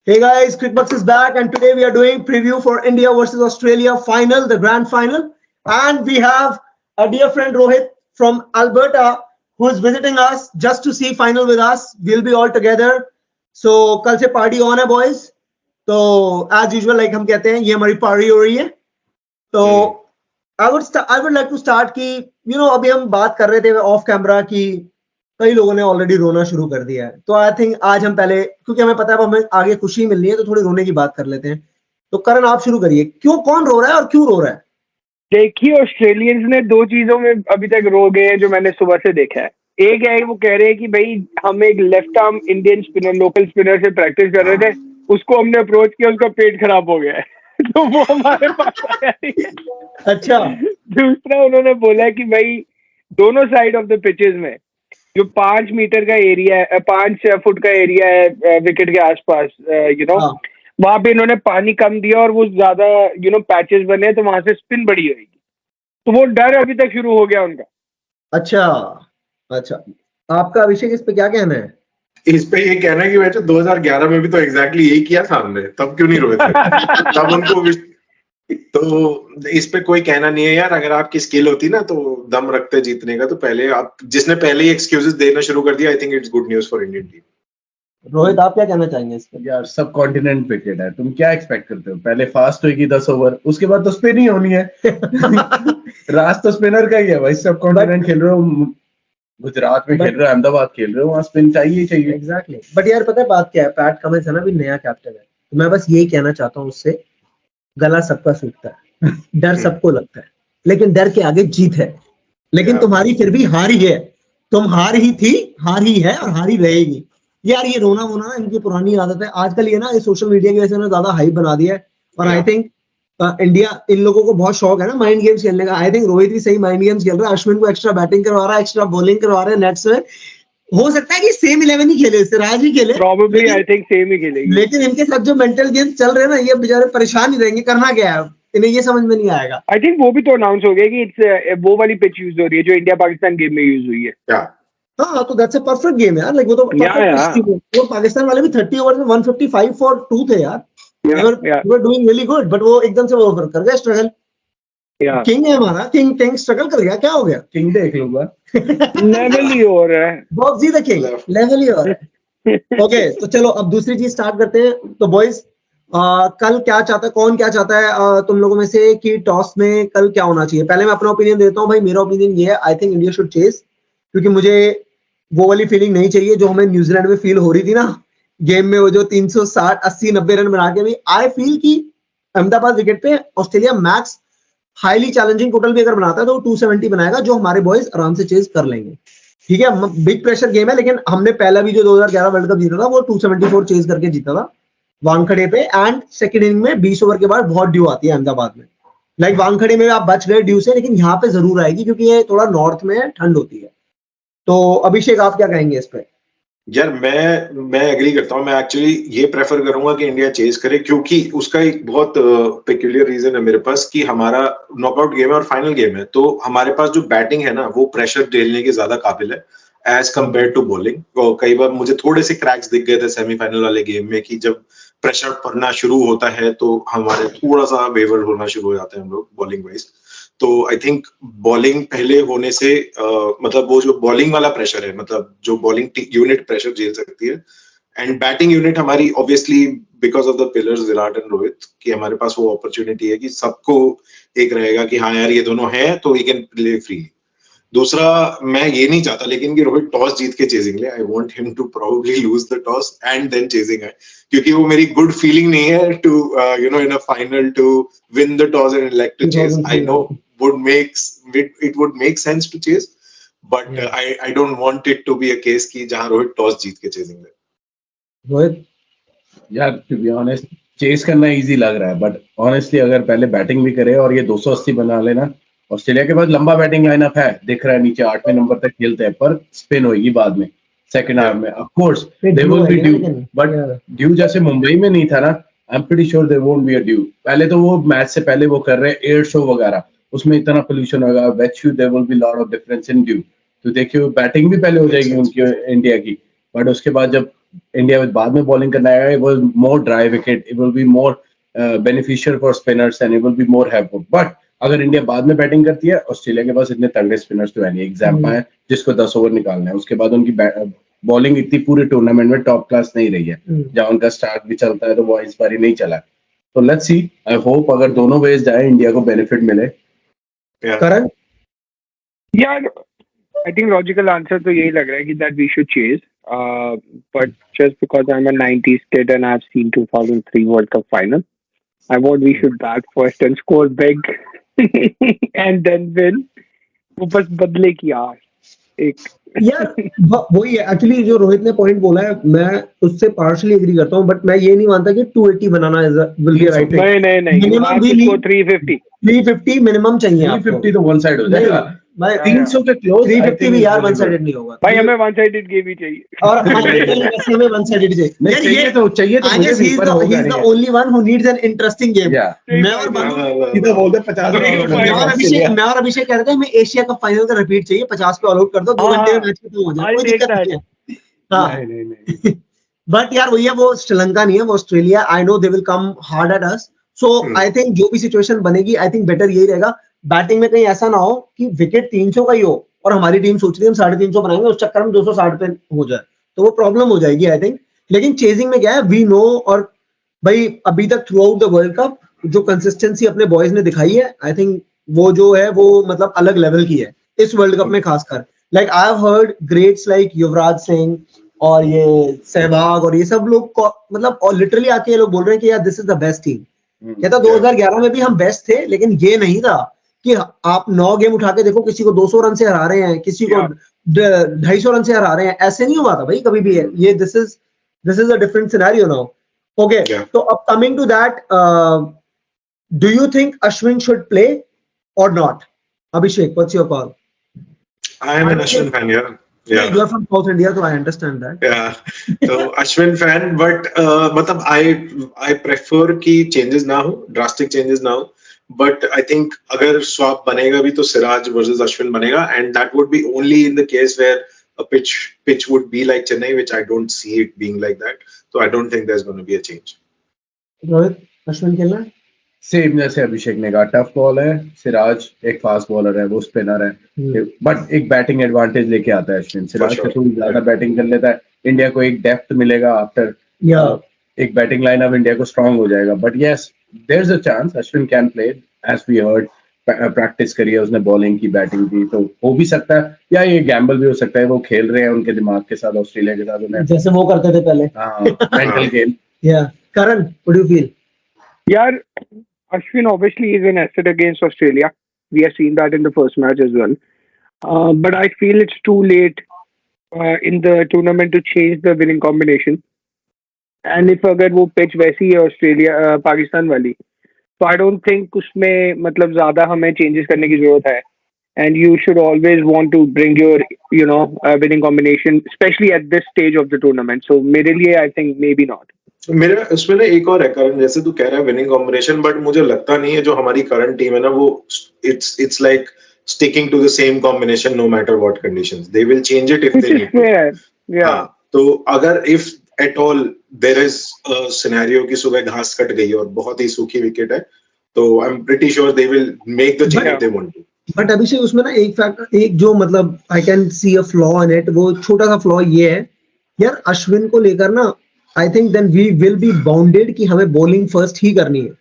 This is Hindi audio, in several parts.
Hey guys, QuickBucks is back, and today we are doing preview for India versus Australia final, the grand final. And we have a dear friend Rohit from Alberta who is visiting us just to see final with us. We'll be all together. So कल से party on है boys. तो as usual like हम कहते हैं ये हमारी party हो रही है. तो I would like to start कि अभी हम बात कर रहे थे off camera कि कई लोगों ने ऑलरेडी रोना शुरू कर दिया है. तो आई थिंक आज हम पहले, क्योंकि हमें पता है हमें आगे खुशी मिलनी है, तो थोड़ी रोने की बात कर लेते हैं. तो करण आप शुरू करिए, कौन रो रहा है और क्यों रो रहा है? देखिए, ऑस्ट्रेलियंस ने दो चीजों में अभी तक रो गए हैं जो मैंने सुबह से देखा है. एक है, वो कह रहे हैं कि भाई हम एक left arm Indian spinner, local spinner से प्रैक्टिस कर रहे थे, उसको हमने अप्रोच किया, उसका पेट खराब हो गया है. तो वो हमारे पास आया नहीं है. अच्छा. दूसरा उन्होंने बोला है कि भाई दोनों साइड ऑफ द पिचेस में जो 5 मीटर का एरिया है, 5 फुट का एरिया है विकेट के आसपास, वहां पे इन्होंने पानी कम दिया और वो ज्यादा पैचेस बने, तो वहां से स्पिन बड़ी होगी. तो वो डर अभी तक शुरू हो गया उनका. अच्छा, आपका अभिषेक इस पे क्या कहना है? इस पे ये कहना है कि वैसे 2011 में भी तो एग्जैक्टली यही किया था हमने, तब क्यों नहीं रोए थे? तब उनको तो इस पे कोई कहना नहीं है यार. अगर आपकी स्किल होती ना तो दम रखते जीतने का, तो पहले आप जिसने पहले ही एक्सक्यूजेस देना शुरू कर दिया, I think it's good news for Indian team. Rohit आप क्या कहना चाहेंगे इस पे? यार सब कॉन्टिनेंट क्रिकेट है, तुम क्या एक्सपेक्ट करते हो? पहले फास्ट होगी 10 ओवर, उसके बाद तो स्पिन ही होनी है. राज तो स्पिनर का ही है भाई. सब कॉन्टिनेंट खेल रहे हो, गुजरात में खेल रहे हो, अहमदाबाद खेल रहे हो, वहाँ स्पिन चाहिए. एग्जैक्टली. बट यार पता है बात क्या है, पैट कमिंस है ना, अभी नया कैप्टन है, तो मैं बस यही कहना चाहता हूँ उससे, गला सबका सूखता है, डर सबको लगता है, लेकिन डर के आगे जीत है. लेकिन तुम्हारी फिर भी हार ही है. तुम हार ही थी, हार ही है और हार ही रहेगी. यार ये रोना वोना इनकी पुरानी आदत है. आजकल ये ना ये सोशल मीडिया की वजह से ज्यादा हाइप बना दिया है. और आई थिंक इंडिया, इन लोगों को बहुत शौक है ना माइंड गेम्स खेलने का. आई थिंक रोहित भी सही माइंड गेम्स खेल रहा है. अश्विन को एक्स्ट्रा बैटिंग करवा रहा है, एक्स्ट्रा बॉलिंग करवा रहे हैं नेट्स में. हो सकता है कि सेम 11 ही खेले, सिराज ही खेले, प्रॉबेबली आई थिंक सेम ही खेलेगी. लेकिन इनके साथ जो मेंटल गेम्स चल रहे हैं ना, ये बेचारे परेशान ही रहेंगे. करना क्या है इन्हें, ये समझ में नहीं आएगा. आई थिंक वो भी तो अनाउंस हो गया कि इट्स वो वाली पिच यूज हो रही है जो इंडिया पाकिस्तान गेम में यूज हुई है. हाँ, तो दैट्स अ परफेक्ट गेम यार. लाइक वो तो वो पाकिस्तान वाले भी 30 ओवर में 155 फॉर 2 थे यार. they were doing really good, but वो एकदम से वो कर गया स्ट्रगल. किंग है हमारा, किंग स्ट्रगल कर गया. क्या हो गया? किंग देख लो बस. लेवल ही हो रहा है. बॉक्स ही द किंग, लेवल ही हो रहा है. ओके, तो चलो अब दूसरी चीज स्टार्ट करते हैं. तो बॉयज कल क्या चाहता है, कौन क्या चाहता है तुम लोगों में से कि टॉस में कल क्या होना चाहिए? पहले मैं अपना ओपिनियन देता हूँ भाई. मेरा ओपिनियन ये है, I think India should chase, क्योंकि मुझे वो वाली फीलिंग नहीं चाहिए जो हमें न्यूजीलैंड में फील हो रही थी ना गेम में, वो जो 360 80 90 रन बना के भी. आई फील कि अहमदाबाद विकेट पे Australia max highly challenging total भी अगर बनाता है तो वो 270 बनाएगा, जो हमारे बॉयज आराम से चेज कर लेंगे. ठीक है, बिग प्रेशर गेम है, लेकिन हमने पहला भी जो 2011 वर्ल्ड कप जीता था वो 274 चेज करके जीता था वानखड़े पे. एंड सेकंड इनिंग में 20 ओवर के बाद बहुत ड्यू आती है अहमदाबाद में. लाइक वानखड़े में आप बच गए ड्यू से, लेकिन यहाँ पे जरूर आएगी क्योंकि ये थोड़ा नॉर्थ में ठंड होती है. तो अभिषेक आप क्या कहेंगे इस पे? यार मैं एग्री करता हूँ. मैं एक्चुअली ये प्रेफर करूंगा कि इंडिया चेज करे, क्योंकि उसका एक बहुत पेक्यूलियर रीजन है मेरे पास कि हमारा नॉकआउट गेम है और फाइनल गेम है. तो हमारे पास जो बैटिंग है ना, वो प्रेशर झेलने के ज्यादा काबिल है एज कम्पेयर टू बॉलिंग. और कई बार मुझे थोड़े से क्रैक्स दिख गए थे सेमीफाइनल वाले गेम में कि जब प्रेशर पड़ना शुरू होता है तो हमारे थोड़ा सा वेवर होना शुरू हो जाते हैं हम लोग बॉलिंग वाइज. तो आई थिंक बॉलिंग पहले होने से मतलब वो जो बॉलिंग वाला प्रेशर है, मतलब जो बॉलिंग यूनिट प्रेशर झेल सकती है, एंड बैटिंग यूनिट हमारी obviously because of the pillars Virat and Rohit, कि हमारे पास वो अपॉर्चुनिटी है कि सबको एक रहेगा कि हाँ यार ये दोनों हैं तो वी कैन प्ले फ्रीली. दूसरा, मैं ये नहीं चाहता लेकिन कि रोहित टॉस जीत के चेजिंग ले. I want him to probably lose the toss and then chasing है, क्योंकि वो मेरी गुड फीलिंग नहीं है to in a final to win the toss and elect to chase. I know it would make sense to chase, but I don't want it to be a case कि जहाँ रोहित टॉस जीत के चेजिंग ले. रोहित यार टू बी ऑनेस्ट चेस करना इजी लग रहा है, बट ऑनेस्टली अगर पहले बैटिंग भी करे और ये 280 बना लेना. ऑस्ट्रेलिया के पास लंबा बैटिंग लाइनअप है, दिख रहा है नीचे 8वें नंबर तक खेलते हैं, पर स्पिन होगी बाद में सेकंड हाफ में. Of course they will be due, but due जैसे मुंबई में नहीं था ना. आई am pretty sure they won't be a due. पहले तो वो मैच से पहले वो कर रहे हैं एयर शो वगैरह, उसमें इतना पोल्यूशन होगा. Bet you there will be lot of difference in dew. तो देखिए बैटिंग भी पहले हो जाएगी उनकी इंडिया की, बट उसके बाद जब इंडिया विद बाद में बॉलिंग करना आएगा, it will more dry wicket, it will be more beneficial for spinners and it will be more helpful. But अगर इंडिया बाद में बैटिंग करती है, ऑस्ट्रेलिया के पास इतने तगड़े स्पिनर्स तो है नहीं, एग्जाम्पल है जिसको 10 ओवर निकालना है, उसके बाद उनकी बॉलिंग इतनी पूरे टूर्नामेंट में टॉप क्लास नहीं रही है, जहां उनका स्टार्ट भी चलता है तो वो इस बार ही नहीं चला। तो लेट्स सी, आई होप अगर दोनों वेज जाए इंडिया को बेनिफिट मिले। करण? यार आई थिंक लॉजिकल आंसर तो यही लग रहा है कि that we should chase, but just because I am a 90s kid and I've seen 2003 World Cup final, I want we should bat first and score big and then win. वो बस बदले की यार एक यार वही है एक्चुअली जो रोहित ने पॉइंट बोला है, मैं उससे पार्शियली एग्री करता हूँ, बट मैं ये नहीं मानता कि 280 बनाना विल बी राइट। नहीं मिनिमम भी 350 मिनिमम चाहिए आपको। 350 तो वन साइड हो जाएगा भाई 300 के क्लोज। 350 भी यार वन साइडेड नहीं होगा भाई, हमें वन साइडेड गेम ही चाहिए और हमें वन साइडेड चाहिए। नहीं, चाहिए तो I guess he's the only one who needs an interesting game। मैं और बोलते 50 मैं और अभिषेक कह रहे थे हमें एशिया कप फाइनल का रिपीट चाहिए, 50 पे ऑल आउट कर दो, 2 घंटे में मैच खत्म हो जाए, कोई दिक्कत नहीं है। हाँ बट यार वही है, वो श्रीलंका नहीं है, वो Australia. I know they will come hard at us, so I think जो भी सिचुएशन बनेगी, आई थिंक बेटर यही रहेगा बैटिंग में कहीं ऐसा ना हो कि विकेट 300 का ही हो और हमारी टीम सोच रही है हम 350 बनाएंगे, उस चक्कर में 260 पे हो जाए तो वो प्रॉब्लम हो जाएगी आई थिंक। लेकिन चेजिंग में क्या है, वी नो, और भाई अभी तक through out the world cup जो कंसिस्टेंसी अपने बॉयज ने दिखाई है, आई थिंक वो जो है वो मतलब अलग लेवल की है इस वर्ल्ड कप में खासकर। Like I have heard greats like Yuvraj Singh और ये सहवाग और ये सब लोग मतलब और लिटरली आके ये लोग बोल रहे हैं कि यार this is the best team. कहता 2011 में भी हम बेस्ट थे, लेकिन ये नहीं था कि आप 9 गेम उठा के देखो, किसी को 200 रन से हरा रहे हैं, किसी को 250 रन से हरा रहे हैं, ऐसे नहीं हुआ था भाई कभी भी। ये this is a different scenario now. Okay, तो अब coming to that, do you think Ashwin should play or not? Abhishek, what's your call? I am an Ashwin fan, yeah. Yeah, you are from South India, so I understand that. Yeah, so Ashwin fan, but मतलब I prefer कि changes ना हो, drastic changes ना हो, but I think अगर swap बनेगा भी तो सिराज versus Ashwin बनेगा, and that would be only in the case where a pitch would be like Chennai, which I don't see it being like that. So I don't think there's going to be a change. Rohit, Ashwin खेलना है? सेम जैसे अभिषेक ने कहा, टफ बॉल है, सिराज एक फास्ट बॉलर है, वो स्पिनर है, बट एक बैटिंग एडवांटेज लेके आता है अश्विन। सिराज से थोड़ी ज्यादा बैटिंग कर लेता है, इंडिया को एक डेप्थ मिलेगा आफ्टर, एक बैटिंग लाइनअप इंडिया को स्ट्रांग हो जाएगा। But yes, there is a chance Ashwin can play, as we heard, practice करी है उसने बॉलिंग की, बैटिंग की, तो हो भी सकता है, या ये गैम्बल भी हो सकता है, वो खेल रहे हैं उनके दिमाग के साथ, ऑस्ट्रेलिया के साथ, उन्हें जैसे वो करते थे पहले। Mental game. या करण, व्हाट डू यू फील? यार Ashwin obviously is an asset against Australia. We have seen that in the first match as well. But I feel it's too late in the tournament to change the winning combination. And if अगर वो pitch वैसी है Australia पाकिस्तान वाली, तो I don't think उसमें मतलब ज़्यादा हमें changes करने की ज़रूरत है. And you should always want to bring your winning combination, especially at this stage of the tournament. So मेरे लिए I think maybe not. मेरा उसमें ना एक और है कारण, जैसे तू कह रहा है विनिंग कॉम्बिनेशन, बट मुझे लगता नहीं है जो हमारी करंट टीम है ना, वो it's like sticking to the same combination no matter what conditions, they will change it if they need. हां, तो अगर if at all there is a scenario कि सुबह घास कट गई और बहुत ही सूखी विकेट है, तो I am pretty sure they will make the change they want to. But Abhishek उसमें ना एक फैक्टर, एक जो मतलब I can see a flaw in it, वो छोटा सा फ्लॉ ये है यार, अश्विन को लेकर ना I think then we will be bounded कि हमें बॉलिंग फर्स्ट ही करनी है।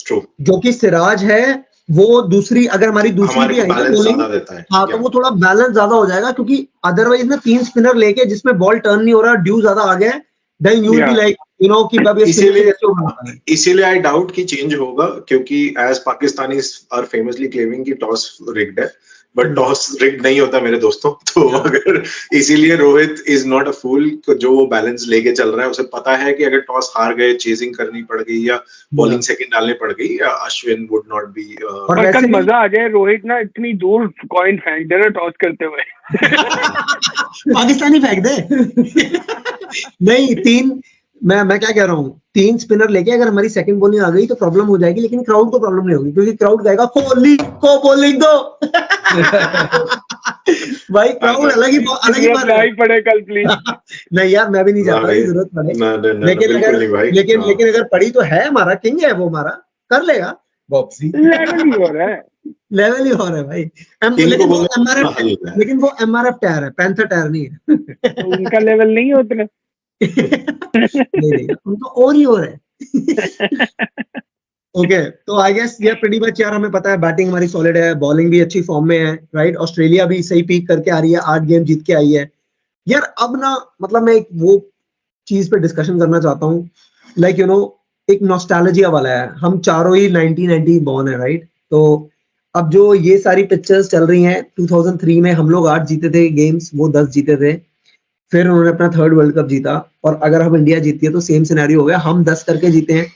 True. जो कि सिराज है वो दूसरी, अगर हमारी दूसरी भी आई बॉलिंग, हाँ तो वो थोड़ा बैलेंस ज्यादा हो जाएगा, क्योंकि अदरवाइज ना 3 स्पिनर लेके जिसमें बॉल टर्न नहीं हो रहा, ड्यू ज्यादा आ गया, then you will be like कि इसीलिए आई डाउट कि चेंज होगा, क्योंकि as Pakistanis are famously claiming कि टॉस रिग्ड है, बट टॉस रिग्ड नहीं होता मेरे दोस्तों। तो अगर इसीलिए Rohit is not a fool, जो वो बैलेंस लेके चल रहा है, उसे पता है कि अगर टॉस हार गए, चेजिंग करनी पड़ गई या बॉलिंग सेकंड डालने पड़ गई, अश्विन वुड नॉट बी। और कल मजा आ जाए, रोहित ना इतनी दूर कॉइन फेंक दे रहा टॉस करते हुए। पाकिस्तानी फेंक दे। नहीं, 3 मैं क्या कह रहा हूँ, 3 स्पिनर लेके अगर हमारी सेकंड बॉलिंग आ गई तो प्रॉब्लम हो जाएगी, लेकिन क्राउड को प्रॉब्लम नहीं होगी क्योंकि क्राउड कहेगा कोहली को बॉलिंग दो। भाई क्राउड अलग ही जरूरत बात है। नहीं पड़े कल प्लीज। नहीं यार मैं भी नहीं ना चाहता भाई, कि जरूरत पड़े, ना ना ना लेकिन बिल्कुल अगर नहीं भाई। लेकिन अगर पड़ी तो है, हमारा किंग है वो, हमारा कर लेगा, बॉक्सी लेवल ही हो रहा है। लेवल ही हो रहा है भाई। किंग को लेकिन वो बोलना एमआरएफ हल है। लेकिन वो एमआरएफ टायर है, पैंथर टायर नहीं है। तो उनका लेवल नहीं है उतना। नहीं उनको और ही हो रहा है। ओके तो आई गेस ये प्रीटी मच यार, हमें पता है बैटिंग हमारी सॉलिड है, बॉलिंग भी अच्छी फॉर्म में है, राइट। ऑस्ट्रेलिया भी सही पीक करके आ रही है, 8 गेम जीत के आई है यार। अब ना मतलब मैं एक वो चीज पे डिस्कशन करना चाहता हूँ, लाइक यू नो एक नॉस्टैल्जिया वाला है। हम चारों ही 1990 बॉर्न है, राइट। तो अब जो ये सारी पिक्चर्स चल रही हैं, 2003 में हम लोग 8 जीते थे गेम्स, वो 10 जीते थे, फिर उन्होंने अपना 3rd वर्ल्ड कप जीता, और अगर हम इंडिया जीती है तो सेम सिनेरियो हो गया, हम 10 करके जीते हैं,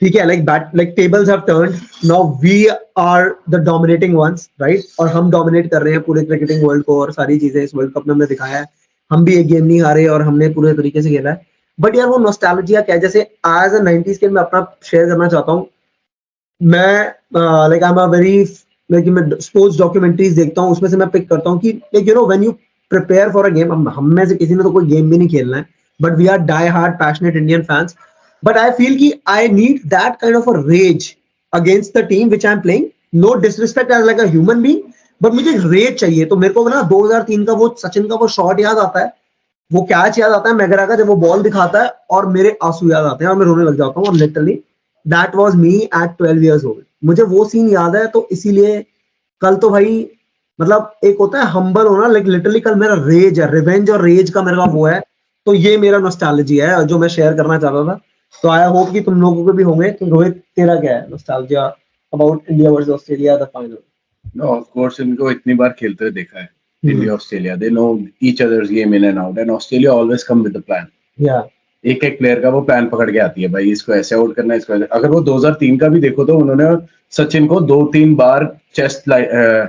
ठीक है। Like tables have turned, now we are the dominating ones, right. और हम डोमिनेट कर रहे हैं पूरे क्रिकेटिंग वर्ल्ड को, और सारी चीजें इस वर्ल्ड कप में हमने दिखाया है। हम भी एक गेम नहीं हारे और हमने पूरे तरीके से खेला है। बट यार वो नॉस्टैल्जिया क्या है, जैसे एज अ 90s के मैं अपना शेयर करना चाहता हूँ। मैं like I am a very like मैं स्पोर्ट्स डॉक्यूमेंट्रीज देखता हूँ, उसमें से मैं पिक करता हूँ कि like you know when you prepare for a game, हम में से किसी ने तो कोई गेम भी नहीं खेलना है, but we are die hard passionate Indian fans. But I feel कि I need that kind of a rage against the team which I am playing. No disrespect as like a human being, but मुझे रेज चाहिए। तो मेरे को ना 2003 का वो सचिन का वो शॉट याद आता है, वो कैच याद आता है मैगरा का, जब वो बॉल दिखाता है और मेरे आंसू याद आते हैं और मैं रोने लग जाता हूँ। और literally that was me at 12 years old. मुझे वो सीन याद है, तो इसीलिए कल तो भाई मतलब एक होता है हम्बल होना, लाइक लिटरली कल मेरा रेज है, रिवेंज और रेज का मेरा वो है। तो ये मेरा नॉस्टैल्जिया है जो मैं शेयर करना चाहता था। तो आई होप कि तुम लोगों के भी होंगे। तो रोहित तेरा क्या है nostalgia about India versus Australia the final? No of course इनको इतनी बार खेलते हुए देखा है India Australia, they know each others game in and out, and Australia always come with the plan. या एक एक प्लेयर का वो प्लान पकड़ के आती है, भाई इसको ऐसे आउट करना है, इसको ऐसे। अगर वो 2003 का भी देखो तो उन्होंने सचिन को 2-3 बार चेस्ट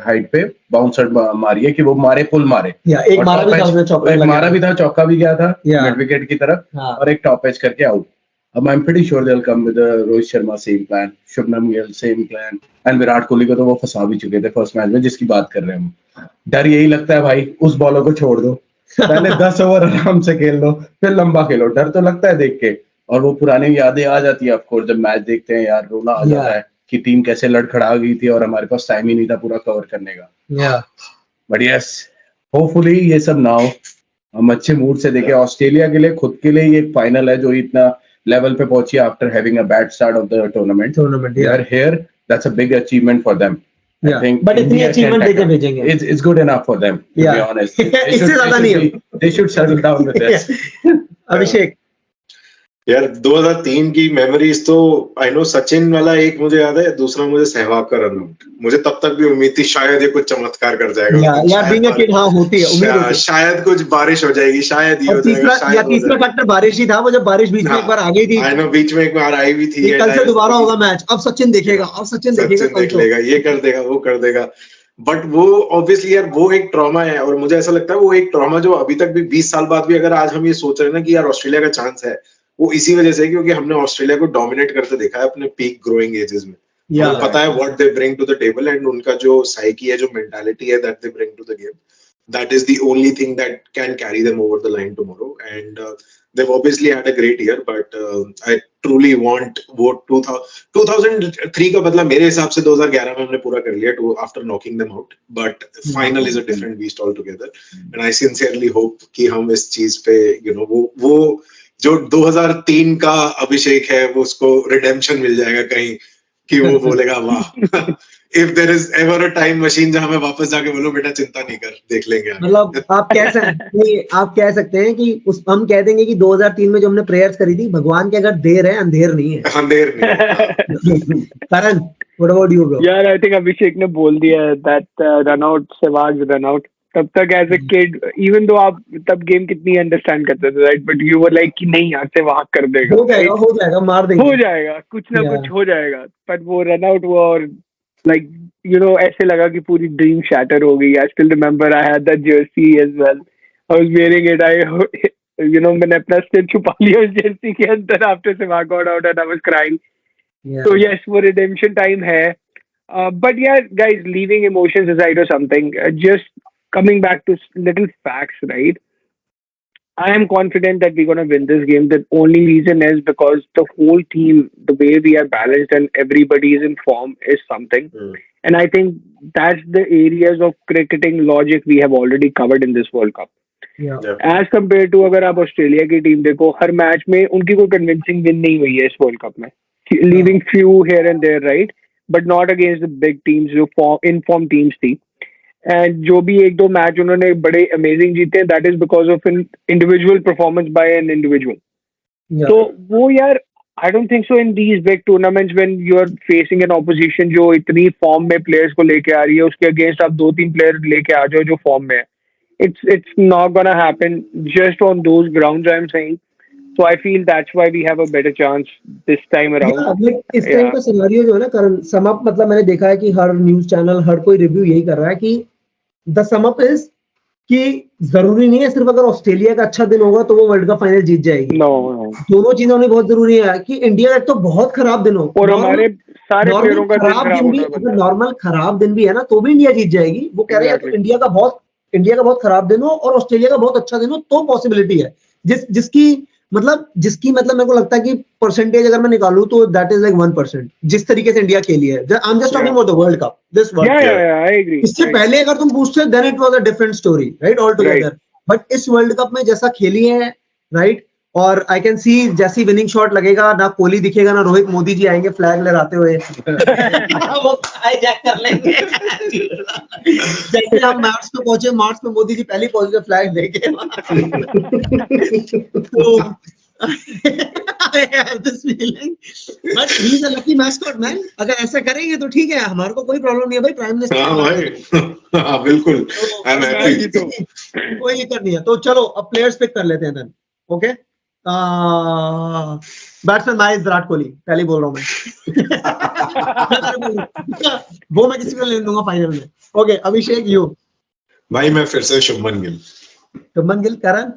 हाइट पे बाउंसर मारी है कि वो मारे, फुल मारे। या एक और मारा top भी था edge- उसने, चौका एक लगा मारा भी था, चौका भी गया था Yeah. मिड विकेट की तरफ, हाँ और एक टॉप एज करके आउट। अब आई am pretty sure they will come with Rohit Sharma same plan, Shubman Gill same plan, and Virat Kohli को तो वो फंसा भी चुके थे फर्स्ट मैच में, जिसकी बात कर रहे हैं हम। डर यही लगता है भाई, उस बॉलर को छोड़ दो, पहले 10 ओवर आराम से खेल लो, फिर लंबा खेलो। डर तो लगता है देख के, और वो पुरानी यादें आ जाती है ऑफकोर्स जब मैच देखते हैं यार, रोना आ जाता है कि टीम कैसे लड़खड़ा गई थी और हमारे पास टाइम ही नहीं था पूरा कवर करने का। या बट यस, होपफुली ये सब ना हो, हम अच्छे मूड से देखें। ऑस्ट्रेलिया के लिए, खुद के लिए ये फाइनल है जो इतना लेवल पे पहुंची after having a bad start of the tournament. They are here, that's a big achievement for them. I think but इतनी India can अचीवमेंट देके tackle. भेजेंगे, It's good enough for them, to be honest. इससे ज्यादा नहीं है। They should settle down with this. अभिषेक यार 2003 की मेमोरीज तो आई नो, सचिन वाला एक मुझे याद है, दूसरा मुझे सहवाग का रन आउट। मुझे तब तक भी उम्मीद थी शायद ये कुछ चमत्कार कर जाएगा, यार बीइंग अ किड हाँ होती है, उम्मीद होती है। शायद कुछ बारिश हो जाएगी, शायद ये और हो जाएगा, तीसरा शायद फैक्टर बारिश ही था, वो जब बारिश बीच में एक बार आ गई थी, आई नो, बीच में एक बार आई भी थी, ये कल से दोबारा होगा मैच, अब सचिन देखेगा, अब सचिन देखेगा, सचिन देख लेगा, ये कर देगा, वो कर देगा। बट वो ऑब्वियसली यार वो एक ट्रॉमा है, और मुझे ऐसा लगता है वो एक ट्रॉमा जो अभी तक भी 20 साल बाद भी अगर आज हम ये सोच रहे हैं ना कि यार ऑस्ट्रेलिया का चांस है, वो इसी वजह से, क्योंकि हमने ऑस्ट्रेलिया को डोमिनेट करते देखा है अपने पीक ग्रोइंग एजेस में। हमें पता है what they bring to the table, and उनका जो साइकी है, जो मेंटालिटी है that they bring to the game, that is the only thing that can carry them over the line tomorrow. And they've obviously had a great year, but I truly want वो 2003 का बदला मेरे हिसाब से 2011 में हमने पूरा कर लिया after knocking them out, but final is a different beast altogether, and I sincerely hope कि हम इस चीज पे you know वो जो 2003 का अभिषेक है वो उसको रिडेम्पशन मिल जाएगा कहीं, कि वो बोलेगा वाह, if there is ever a time machine जहां मैं वापस जाके बोलूं बेटा चिंता नहीं कर, देख लेंगे। मतलब आप कह सकते हैं कि हम कह देंगे कि 2003 में जो हमने प्रेयर्स करी थी, भगवान के अगर देर है अंधेर नहीं है। अंधेर नहीं। करण, व्हाट अबाउट यू ब्रो? यार आई थिंक अभिषेक ने बोल दिया है that run out, Sehwag run out. तब तक as a kid, even though आप तब गेम कितनी अंडरस्टैंड करते थे, right, but you were like कि नहीं यार सहवाग कर देगा, हो जाएगा मार देंगे, हो जाएगा, कुछ ना कुछ हो जाएगा। बट वो रन आउट हुआ और लाइक यू नो ऐसे लगा कि पूरी ड्रीम शैटर हो गई। I still remember I had that jersey as well, I was wearing it, मैंने अपना सिर छुपा लिया उस जर्सी के अंदर after Sehwag got out and I was crying. Yeah. So yes, वो redemption time है. But yeah, guys, leaving emotions aside or something, just coming back to little facts, right? I am confident that we're going to win this game. The only reason is because the whole team, the way we are balanced and everybody is in form is something. And I think that's the areas of cricketing logic we have already covered in this World Cup. Yeah. As compared to अगर आप ऑस्ट्रेलिया की टीम देखो, हर मैच में उनकी कोई कन्विंसिंग विन नहीं हुई है इस वर्ल्ड कप में. Leaving few here and there, right? But not against the big teams, जो in-form teams थी. And जो भी एक दो मैच उन्होंने बड़े अमेजिंग जीते, that is because of an individual performance by an individual. Yeah. तो वो यार, I don't think so in these big tournaments when you are facing an opposition जो इतनी फॉर्म में प्लेयर्स को लेके आ रही है, उसके अगेंस्ट आप 2-3 प्लेयर लेके आ जाओ जो फॉर्म में है. It's not gonna happen just on those grounds, I'm saying. So I feel that's why we have a better chance this time around. Yeah, इस टाइम का सिनेरियो जो है ना करण, सम अप, मतलब मैंने देखा है कि हर न्यूज चैनल, हर कोई रिव्यू यही कर रहा है कि द सम अप इज कि जरूरी नहीं है सिर्फ अगर ऑस्ट्रेलिया का अच्छा दिन होगा तो वो वर्ल्ड कप फाइनल जीत जाएगी. No. दोनों चीजें होनी बहुत जरूरी है कि इंडिया का तो बहुत खराब दिन हो और हमारे सारे प्लेयरों का खराब दिन भी, अगर नॉर्मल खराब दिन भी है ना तो भी इंडिया जीत जाएगी. वो कह रहे हैं तो इंडिया का बहुत खराब दिन हो और ऑस्ट्रेलिया का बहुत अच्छा दिन हो तो पॉसिबिलिटी है. जिसकी मेरे को लगता है कि परसेंटेज अगर मैं निकालूं तो दैट इज लाइक 1%. जिस तरीके से इंडिया खेली है, I am just talking about the world cup, this world cup. I agree. इससे पहले अगर तुम पूछते then it was a different story, right, all together. But इस वर्ल्ड कप में जैसा खेली है, राइट, और आई कैन सी जैसी विनिंग शॉट लगेगा, ना कोहली दिखेगा ना रोहित, मोदी जी आएंगे फ्लैग लहराते हुए. वो हाईजैक कर लेंगे. जैसे हम मार्च में पहुंचे, मार्च में मोदी जी पहले पहुंच गए फ्लैग लेके. तो I have this feeling, but he is a lucky mascot, man. अगर ऐसा करेंगे तो ठीक है, हमारे को कोई प्रॉब्लम नहीं है भाई. Prime minister. हाँ भाई, हाँ बिल्कुल. I am happy. कोई दिक्कत नहीं है. तो चलो अब प्लेयर्स पिक कर लेते हैं then. Okay, batsman mine's Virat Kohli, पहले बोल रहा हूँ मैं. वो मैं किसी को ले दूंगा फाइनल में. Okay, Abhishek, you. भाई मैं फिर से शुभमन गिल. करण.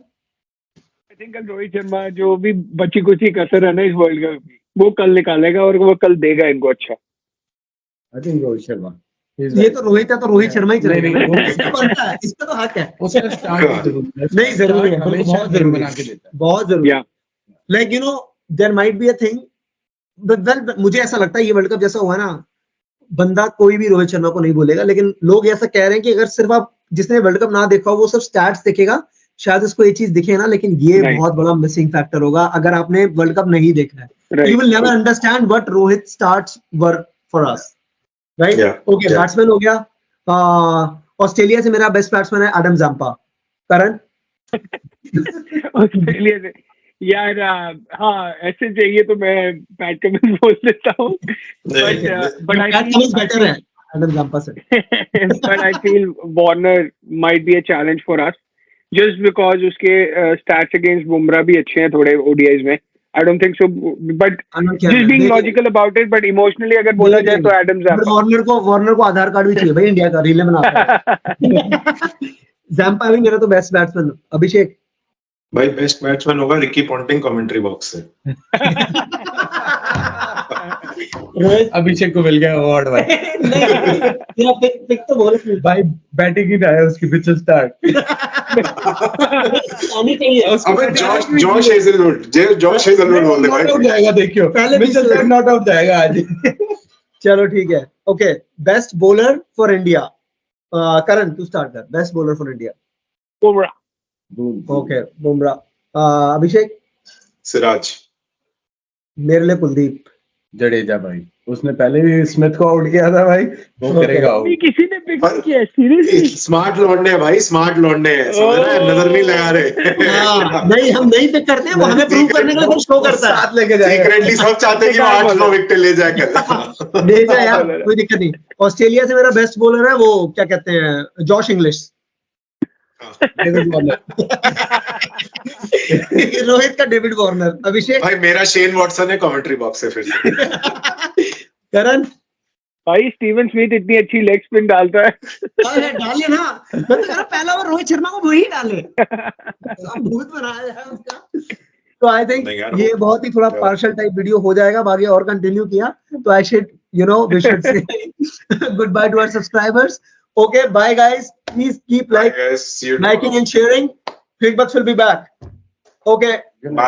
आई थिंक रोहित शर्मा जो भी बची कुची कसर है ना इस वर्ल्ड कप की, वो कल निकालेगा और वो कल देगा इनको अच्छा. I think Rohit Sharma. ये तो रोहित है तो रोहित शर्मा ही चलेगा. नहीं, इसका तो हक है. उसका स्टार्ट जरूरी है. नहीं, जरूरी है, बहुत जरूरी बना के देता है. बहुत जरूरी है. Like you know there might be a thing, well मुझे ऐसा लगता है ये वर्ल्ड कप जैसा हुआ ना, बंदा कोई भी रोहित शर्मा को नहीं बोलेगा, लेकिन लोग ऐसा कह रहे हैं कि अगर सिर्फ आप जिसने वर्ल्ड कप ना देखा हो वो सिर्फ स्टैट्स देखेगा, शायद उसको ये चीज दिखे ना, लेकिन ये बहुत बड़ा मिसिंग फैक्टर होगा अगर आपने वर्ल्ड कप नहीं देखा है. You will never understand what Rohit starts were for us, right. Okay, batsman हो गया. ऑस्ट्रेलिया से मेरा बेस्ट बैट्समैन है एडम जंपा. करण. ऑस्ट्रेलिया से यार, हाँ ऐसे चाहिए तो मैं पैट कमिंस बोल देता हूँ, बट आई फील बेटर है एडम जंपा से. but I feel Warner might be a challenge for us just because उसके stats against बुमराह भी अच्छे हैं थोड़े ODIs में. I don't think so, but just being logical about it, but emotionally अगर बोला जाए तो एडम जंपा. वार्नर को आधार कार्ड भी चाहिए भाई, इंडिया का रीले बनाता है. जंपा भी मेरा तो बेस्ट बैट्समैन. अभिषेक. भाई बेस्ट बैट्समैन होगा रिकी पॉन्टिंग कमेंट्री बॉक्स से. अभिषेक को मिल गया अवार्ड भाई. नहीं, पिक तो बोले भाई, बैटिंग ही है उसकी पिच स्टार्ट. अबे जॉश हेजलवुड बोल दे भाई. नॉट आउट जाएगा, देखियो पहले पिच स्टार्ट नॉट आउट जाएगा आज. चलो ठीक है. Okay, best bowler for India. Karan, तू स्टार्ट कर. Best bowler for India. Bumrah. Okay, Bumrah. Abhishek. Siraj. मेरे लिए कुलदीप. जडेजा भाई, उसने पहले भी स्मिथ को आउट किया था भाई, वो करेगा आउट. किसी ने पिक नहीं किया सीरियसली. स्मार्ट लौंडे हैं भाई, स्मार्ट लौंडे हैं, समझ रहे हैं, नजर नहीं लगा रहे. नहीं, हम नहीं पिक करते हैं, वो हमें प्रूव करने के लिए शो करता है. साथ लेके जाएगा. सीक्रेटली सब चाहते हैं कि वो 8-9 विकेट ले जाए कर. ले जाए यार, कोई दिक्कत नहीं. ऑस्ट्रेलिया से मेरा बेस्ट बॉलर है वो क्या कहते हैं, जॉश इंग्लिश. रोहित का डेविड वार्नर. अभिषेक. भाई मेरा शेन वॉटसन है कमेंट्री बॉक्स से फिर से. करण. भाई स्टीवन स्मिथ इतनी अच्छी लेग स्पिन डालता है। अरे डाले ना, मैं तो कह रहा हूं, पहला ओवर रोहित शर्मा को वही डाले, भूत बनाया जाए उसका। तो आई थिंक नहीं यार, ये बहुत ही थोड़ा क्या- पार्शियल टाइप वीडियो हो जाएगा, बाकी और कंटिन्यू किया तो I should we should say good bye to our subscribers. Okay bye guys, please keep Bye guys, see you liking tomorrow. and sharing. Feedbacks will be back. Okay. Bye.